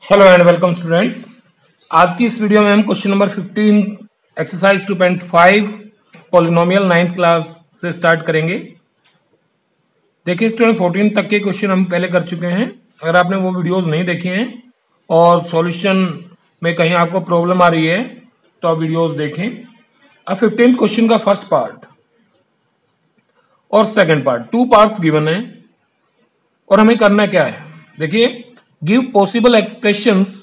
Hello and welcome students. आज की इस वीडियो में हम question number 15 exercise 2.5 polynomial 9th class से स्टार्ट करेंगे। देखिए स्टूडेंट 14 तक के क्वेश्चन हम पहले कर चुके हैं। अगर आपने वो वीडियोस नहीं देखे हैं और सॉल्यूशन में कहीं आपको प्रॉब्लम आ रही है तो आप वीडियोस देखें। अब 15 क्वेश्चन का फर्स्ट पार्ट और सेकेंड पार्ट, 2 पार्ट्स गिवन है और हमें करना क्या है। देखिए, give possible expressions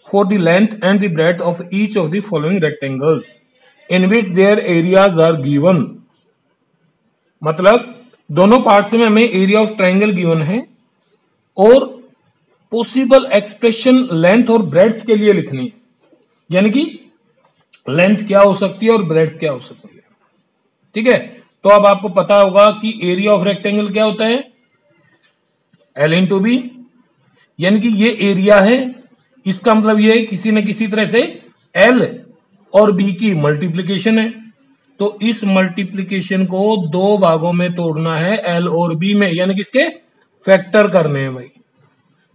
for the length and the breadth of each of the following rectangles in which their areas are given। मतलब दोनों पार्ट्स में हमें एरिया ऑफ ट्राइंगल गिवन है और पॉसिबल एक्सप्रेशन लेंथ और ब्रेड्थ के लिए लिखनी है, यानी कि लेंथ क्या हो सकती है और ब्रेड्थ क्या हो सकती है। ठीक है, तो अब आपको पता होगा कि एरिया ऑफ रेक्टेंगल क्या होता है, L इंटू बी, यानी कि ये एरिया है। इसका मतलब ये किसी न किसी तरह से L और B की मल्टीप्लीकेशन है, तो इस मल्टीप्लीकेशन को दो भागों में तोड़ना है L और B में, यानी कि इसके फैक्टर करने हैं भाई।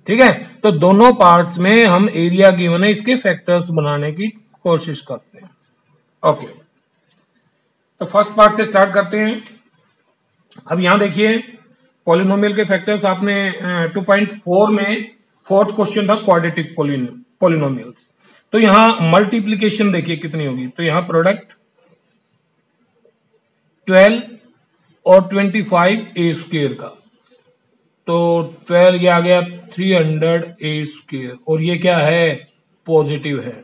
ठीक है, तो दोनों पार्ट्स में हम एरिया गिवन है, इसके फैक्टर्स बनाने की कोशिश करते हैं। ओके, तो फर्स्ट पार्ट से स्टार्ट करते हैं। अब यहां देखिए पॉलिनोमियल के फैक्टर्स आपने 2.4 में फोर्थ क्वेश्चन था क्वाड्रेटिक पॉलिनोमियल्स, तो यहां मल्टीप्लीकेशन देखिए कितनी होगी। तो यहां प्रोडक्ट 12 और 25 ए स्क्वेयर का, तो 12 ये आ गया 300 ए स्क्वेयर और ये क्या है, पॉजिटिव है।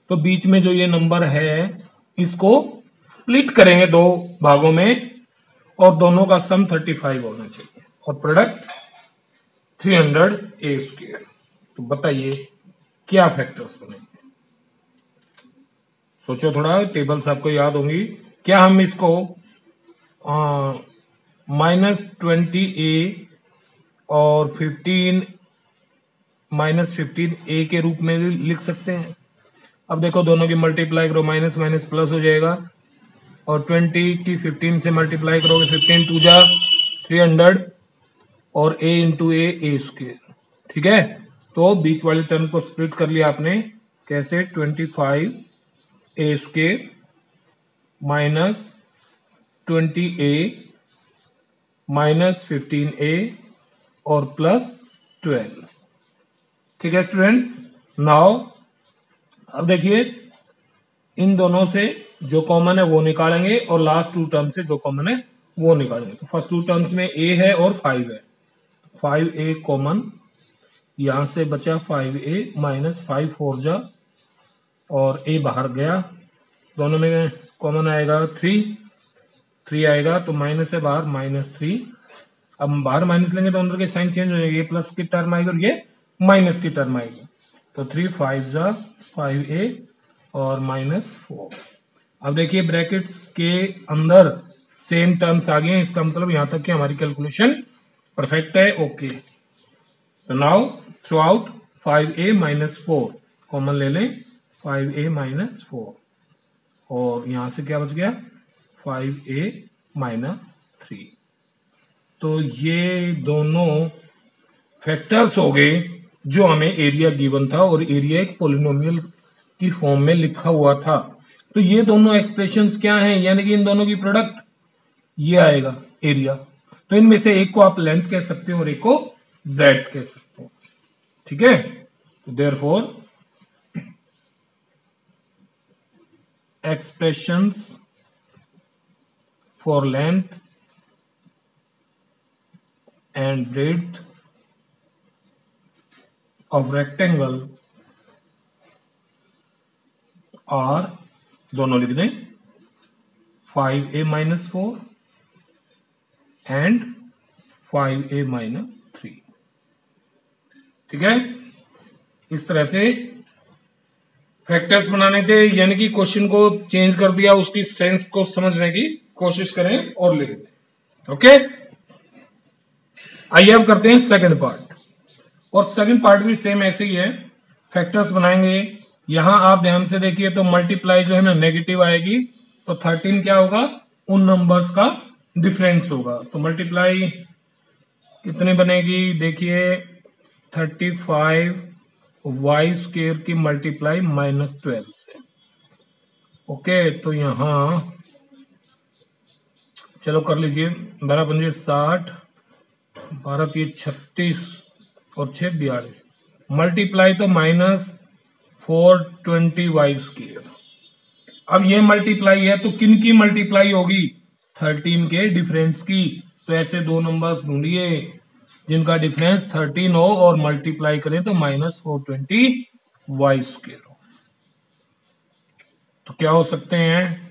तो बीच में जो ये नंबर है इसको स्प्लिट करेंगे दो भागों में और दोनों का सम 35 होना चाहिए और प्रोडक्ट 300 ए स्क्वेयर। तो बताइए क्या फैक्टर्स बनेंगे, सोचो थोड़ा, टेबल्स आपको याद होंगी। क्या हम इसको -20 और 15 ए के रूप में भी लिख सकते हैं। अब देखो दोनों की मल्टीप्लाई करो, माइनस माइनस प्लस हो जाएगा और 20 की 15 से मल्टीप्लाई करोगे, 15 टू जा 300 और a इंटू ए स्क्वेयर। ठीक है, तो बीच वाली टर्म को स्प्लिट कर लिया आपने, कैसे, 25 ए square minus 20a minus 15a और प्लस 12। ठीक है स्टूडेंट्स, नाउ अब देखिए इन दोनों से जो कॉमन है वो निकालेंगे और लास्ट टू टर्म से जो कॉमन है वो निकालेंगे। तो फर्स्ट टू टर्म्स में a है और 5 है, 5a कॉमन, यहां से बचा 5a माइनस 5 4 जा और a बाहर गया, दोनों में कॉमन आएगा 3 आएगा, तो माइनस है बाहर -3। अब हम बाहर माइनस लेंगे तो अंदर के साइन चेंज हो जाएंगे, ये प्लस की टर्म आएगी और ये माइनस की टर्म आएगी, तो 3 5 जा 5a और -4। अब देखिए ब्रैकेट्स के अंदर सेम टर्म्स आ गए हैं, इसका मतलब यहां तक कि हमारी कैलकुलेशन परफेक्ट है। ओके, तो now through out 5a minus 4 common ले लें, 5a माइनस 4 और यहां से क्या बच गया, 5a माइनस 3। तो ये दोनों फैक्टर्स हो गए जो हमें एरिया गिवन था और एरिया एक पॉलिनोमियल की फॉर्म में लिखा हुआ था। तो ये दोनों एक्सप्रेशंस क्या हैं, यानी कि इन दोनों की प्रोडक्ट ये आएगा एरिया। तो इनमें से एक को आप लेंथ कह सकते हो और एक को ब्रेड्थ कह सकते हो। ठीक है, तो therefore expressions for length and breadth of rectangle are, दोनों लिख दें, 5a minus 4 and 5a minus 3। ठीक है, इस तरह से फैक्टर्स बनाने थे, यानी कि क्वेश्चन को चेंज कर दिया, उसकी सेंस को समझने की कोशिश करें और लिख दें। ओके, आइए अब करते हैं सेकंड पार्ट, और सेकंड पार्ट भी सेम ऐसे ही है, फैक्टर्स बनाएंगे। यहां आप ध्यान से देखिए तो मल्टीप्लाई जो है ना नेगेटिव आएगी, तो 13 क्या होगा, उन नंबर्स का डिफरेंस होगा। तो मल्टीप्लाई कितनी बनेगी, देखिए 35 वाई स्क्वेयर की मल्टीप्लाई -12 से। ओके, तो यहां चलो कर लीजिए, 12×5 = 60, 12×3 = 36 और 6 = 42। मल्टीप्लाई तो -420y²। अब ये मल्टीप्लाई है तो किन की मल्टीप्लाई होगी? 13 के डिफरेंस की। तो ऐसे दो नंबर्स ढूंढिए जिनका डिफरेंस 13 हो और मल्टीप्लाई करें तो -420y² हो। तो क्या हो सकते हैं?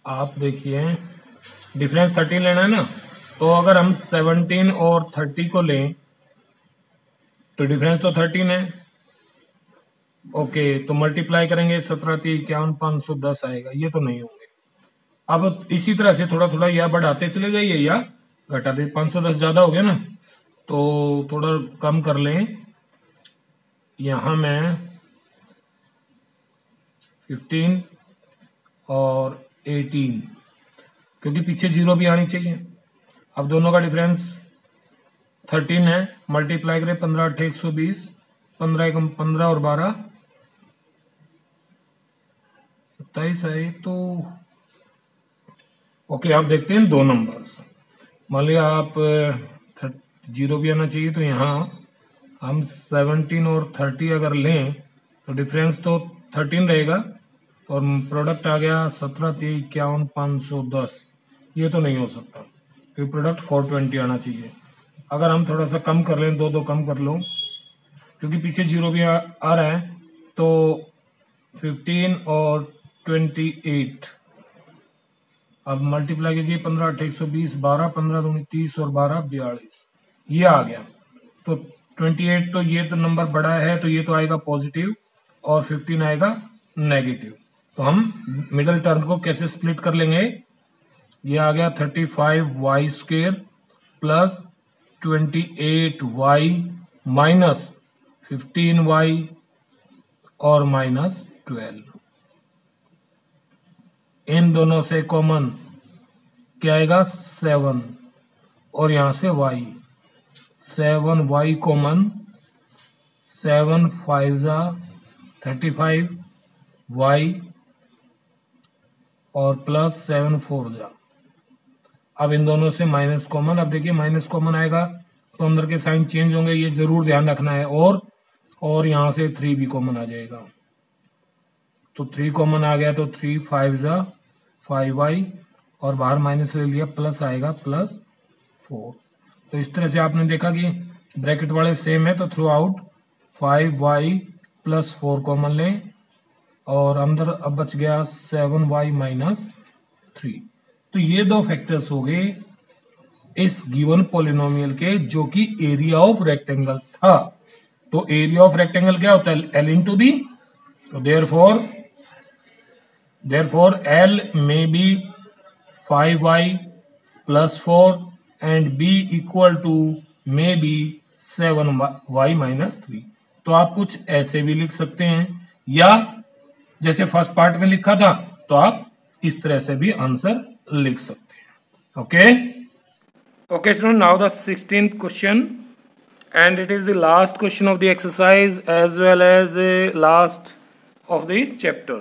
आप देखिए, डिफरेंस 13 लेना है ना, तो अगर हम 17 और 30 को लें तो डिफरेंस तो 13 है। ओके, तो मल्टीप्लाई करेंगे 17×3 = 510 आएगा, ये तो नहीं होंगे। अब इसी तरह से थोड़ा थोड़ा या बढ़ाते चले जाइए या घटाते। 510 ज्यादा हो गया ना, तो थोड़ा कम कर लें। यहां मैं 15 और 18, क्योंकि पीछे 0 भी आनी चाहिए। अब दोनों का डिफरेंस 13 है, मल्टीप्लाई करें 15 × 8 = 120, 15 × 15 और 12 27 है तो। ओके, आप देखते हैं दो नंबर्स। मान लिया आप 0 भी आना चाहिए, तो यहाँ हम 17 और 30 अगर लें तो डिफरेंस तो 13 रहेगा और प्रोडक्ट आ गया 17×3 = 510। ये तो नहीं हो सकता क्योंकि प्रोडक्ट 420 आना चाहिए। अगर हम थोड़ा सा कम कर लें, दो कम कर लो, क्योंकि पीछे 0 भी आ रहा है, तो 15 और 28। अब मल्टीप्लाई कीजिए, 15 × 8 = 120, 12 15 दूनी 30 और 12 42, ये आ गया। तो 28, तो ये तो नंबर बड़ा है तो ये तो आएगा पॉजिटिव और 15 आएगा नेगेटिव। तो हम मिडिल टर्म को कैसे स्प्लिट कर लेंगे? ये आ गया 35y² plus 28y minus 15y और -12। इन दोनों से कॉमन क्या आएगा? 7 और यहां से y, 7y कॉमन, 7 5 = 35y और प्लस 7 4 = अब इन दोनों से माइनस कॉमन। अब देखिए माइनस कॉमन आएगा तो अंदर के साइन चेंज होंगे, ये जरूर ध्यान रखना है। और यहां से 3 भी कॉमन आ जाएगा, तो 3 कॉमन आ गया तो 3 5 = 5y और बाहर माइनस ले लिया, प्लस आएगा +4। तो इस तरह से आपने देखा कि ब्रैकेट वाले सेम है, तो थ्रू आउट 5y + 4 कॉमन लें और अंदर अब बच गया 7y - 3। तो ये दो फैक्टर्स हो गए इस गिवन पॉलिनोमियल के, जो कि एरिया ऑफ रेक्टेंगल था। तो एरिया ऑफ रेक्टेंगल क्या होता है? L × B। तो therefore L may be 5y + 4 and B = maybe 7y - 3। तो आप कुछ ऐसे भी लिख सकते हैं, या जैसे फर्स्ट पार्ट में लिखा था तो आप इस तरह से भी आंसर लिख सकते हैं। Okay student, now the 16th question, and it is the last question of the exercise as well as last of the chapter।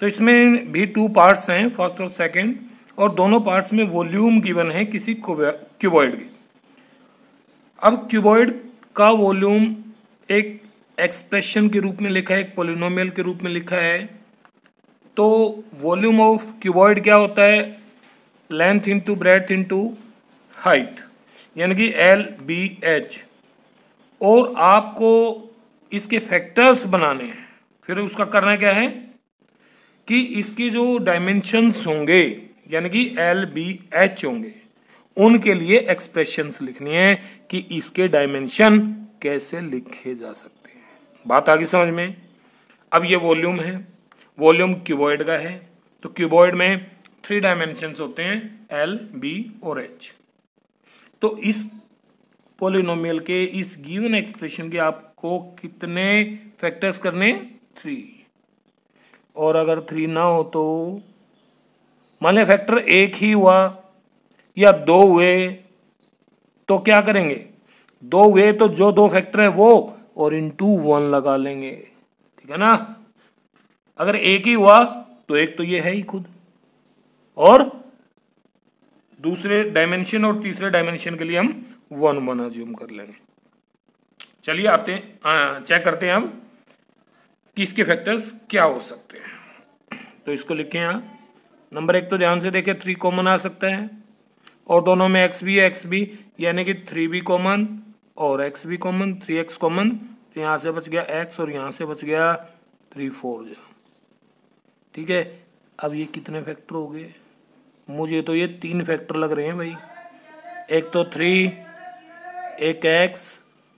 तो इसमें भी 2 पार्ट्स हैं, फर्स्ट और सेकंड, और दोनों पार्ट्स में वॉल्यूम गिवन है किसी क्यूबॉइड की। अब क्यूबॉइड का वॉल्यूम एक एक्सप्रेशन के रूप में लिखा है, एक पॉलिनोमियल के रूप में लिखा है। तो वॉल्यूम ऑफ क्यूबॉइड क्या होता है? Length into breadth into height, यानी कि LBH। और आपको इसके फैक्टर्स बनाने हैं। फिर उसका करना क्या है कि इसके जो डायमेंशंस होंगे यानी कि LBH होंगे, उनके लिए एक्सप्रेशंस लिखनी है कि इसके डायमेंशन कैसे लिखे जा सकते हैं। बात आ गई समझ में? अब ये वॉल्यूम है, वॉल्यूम क्यूबॉइड का है, तो क्यूबॉइड में 3 डायमेंशंस होते हैं, L, B और H। तो इस पॉलिनोमियल के इस गिवन एक्सप्रेशन के आपको कितने फैक्टर्स करने? 3। और अगर 3 ना हो तो मान लें फैक्टर 1 ही हुआ या 2 हुए, तो क्या करेंगे? दो हुए तो जो दो फैक्टर है वो और इनटू 1 लगा लेंगे, ठीक है ना। अगर एक ही हुआ तो एक तो ये है ही खुद, और दूसरे डायमेंशन और तीसरे डायमेंशन के लिए हम 1 1 अज्यूम कर लेंगे। चलिए आते हैं, चेक करते हैं अब कि इसके फैक्टर्स क्या हो सकते हैं। तो इसको लिखें यहाँ, नंबर 1 तो ध्यान से देखें 3 कॉमन आ सकता है, और दोनों में x भी है, x भी यानी कि 3 भी कॉमन और x भी कॉमन, 3x कॉमन, तो यहाँ से बच गया x और यहाँ से बच गया 3 4 जा, ठीक है। अब ये कितने फैक्टर हो गए, मुझे तो ये 3 फैक्टर लग रहे हैं भाई, एक तो 3, एक x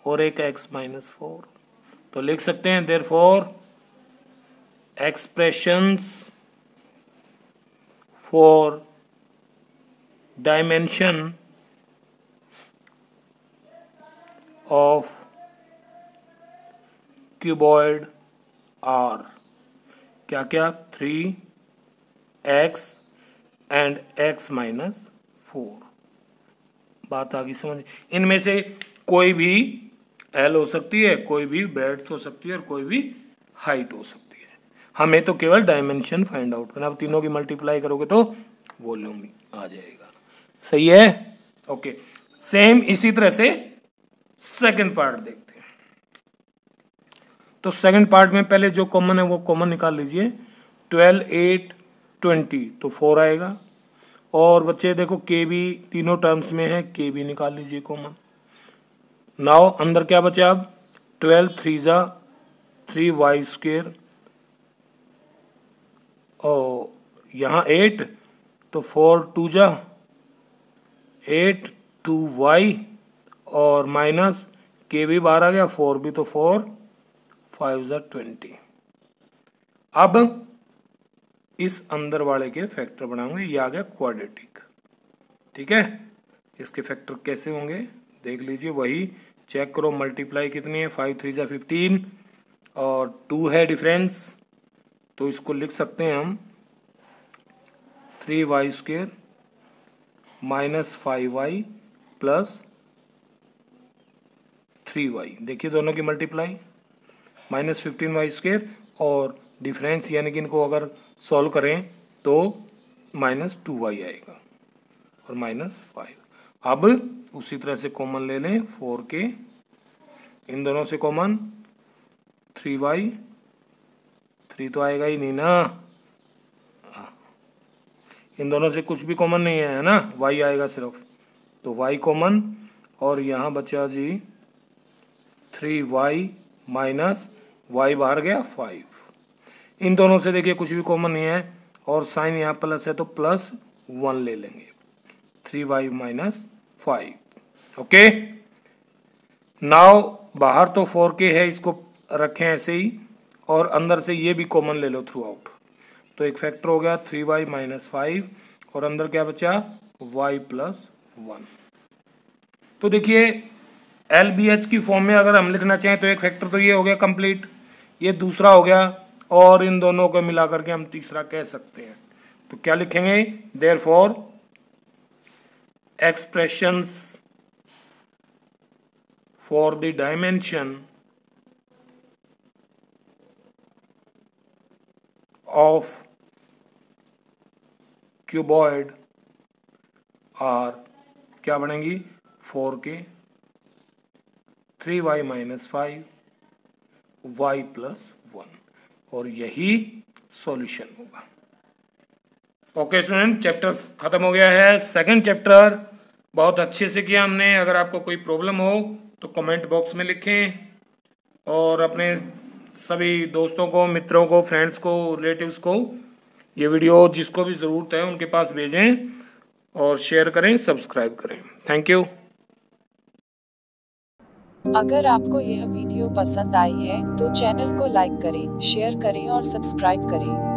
और एक x माइनस 4। तो लिख सकते हैं therefore expressions for dimension of cuboid are क्या क्या, 3x एंड x माइनस 4। बात आ गई समझ। इनमें से कोई भी L हो सकती है, कोई भी ब्रेड्थ हो सकती है और कोई भी हाइट हो सकती है। हमें तो केवल डायमेंशन फाइंड आउट करना, अब तीनों की मल्टीप्लाई करोगे तो वॉल्यूम आ जाएगा, सही है। ओके, सेम इसी तरह से सेकंड पार्ट देखते हैं। तो सेकंड पार्ट में पहले जो कॉमन है वो कॉमन निकाल लीजिए, 12 8 20 तो 4 आएगा, और बच्चे देखो के भी तीनों टर्म्स में है, के भी निकाल लीजिए कॉमन। नाउ अंदर क्या बचा, अब 12 3 जा 3y², और यहाँ 8 तो 4 2 जा 8 2y, और माइनस के भी बाहर आ गया, 4 भी तो 4 5 जा 20। अब इस अंदर वाले के फैक्टर बनाएंगे, ये आ गया क्वाड्रेटिक, ठीक है। इसके फैक्टर कैसे होंगे देख लीजिए, वही चेक करो, मल्टीप्लाई कितनी है, 5 3 जा 15 और 2 है डिफरेंस, तो इसको लिख सकते हैं हम 3y² minus 5y plus 3y। देखिए दोनों की मल्टीप्लाई, माइनस 15y² और डिफरेंस यानी कि इनको अगर सॉल्व करें तो माइनस 2y आएगा और माइनस 5। अब उसी तरह से कॉमन ले लें 4 के, इन दोनों से कॉमन 3y, 3 तो आएगा ही नहीं ना, इन दोनों से कुछ भी कॉमन नहीं है ना, y आएगा सिर्फ, तो y कॉमन, और यहाँ बचा जी 3y माइनस y बाहर गया 5। इन दोनों से देखिए कुछ भी कॉमन नहीं है, और साइन यहाँ प्लस है तो प्लस 1 ले लेंगे, 3y माइनस 5। ओके, नाउ बाहर तो 4k है, इसको रखें ऐसे ही, और अंदर से ये भी कॉमन ले लो थ्रू आउट, तो एक फैक्टर हो गया 3y माइनस 5, और अंदर क्या बचा y प्लस 1। तो देखिए LBH की फॉर्म में अगर हम लिखना चाहें तो एक फैक्टर तो ये हो गया कंप्लीट, ये दूसरा हो गया, और इन दोनों को मिला करके हम तीसरा कह सकते हैं। तो क्या लिखेंगे, therefore expressions for the dimension of cuboid are क्या बनेगी, 4k 3y minus 5 y plus 1, और यही सॉल्यूशन होगा। ओके स्टूडेंट, चैप्टर खत्म हो गया है। सेकंड चैप्टर बहुत अच्छे से किया हमने। अगर आपको कोई प्रॉब्लम हो तो कमेंट बॉक्स में लिखें, और अपने सभी दोस्तों को, मित्रों को, फ्रेंड्स को, रिलेटिव्स को ये वीडियो जिसको भी ज़रूरत है उनके पास भेजें, और शेयर करें, सब्सक्राइब करें। Thank you. अगर आपको यह वीडियो पसंद आई है तो चैनल को लाइक करें, शेयर करें और सब्सक्राइब करें।